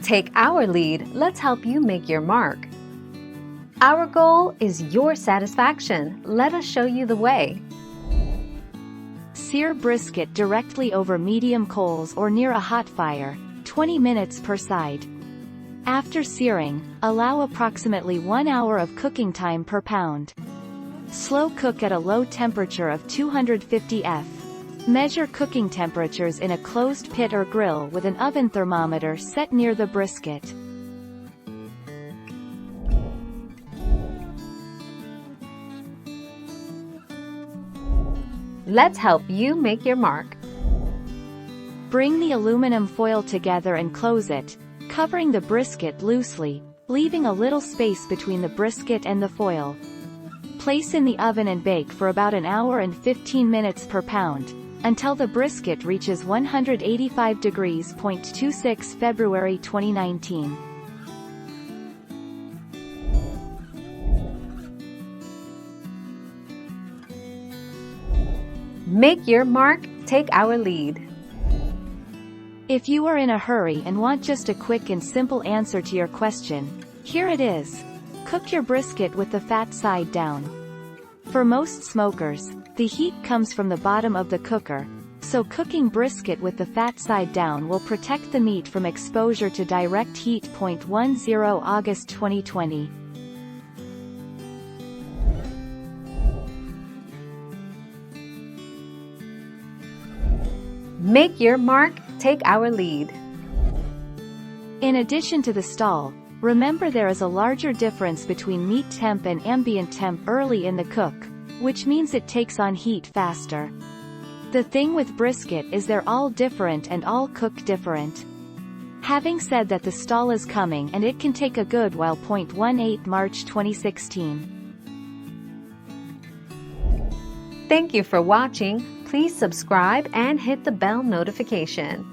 Take our lead, let's help you make your mark. Our goal is your satisfaction. Let us show you the way. Sear brisket directly over medium coals or near a hot fire, 20 minutes per side. After searing, allow approximately 1 hour of cooking time per pound. Slow cook at a low temperature of 250 F. Measure cooking temperatures in a closed pit or grill with an oven thermometer set near the brisket. Let's help you make your mark. Bring the aluminum foil together and close it, covering the brisket loosely, leaving a little space between the brisket and the foil. Place in the oven and bake for about 1 hour and 15 minutes per pound, until the brisket reaches 185 degrees. 26 February 2019. Make your mark, take our lead. If you are in a hurry and want just a quick and simple answer to your question, here it is. Cook your brisket with the fat side down. For most smokers, the heat comes from the bottom of the cooker, so cooking brisket with the fat side down will protect the meat from exposure to direct heat. 10 August 2020. Make your mark, take our lead. In addition to the stall, remember there is a larger difference between meat temp and ambient temp early in the cook, which means it takes on heat faster. The thing with brisket is they're all different and all cook different. Having said that, the stall is coming and it can take a good while. 18 March 2016. Thank you for watching. Please subscribe and hit the bell notification.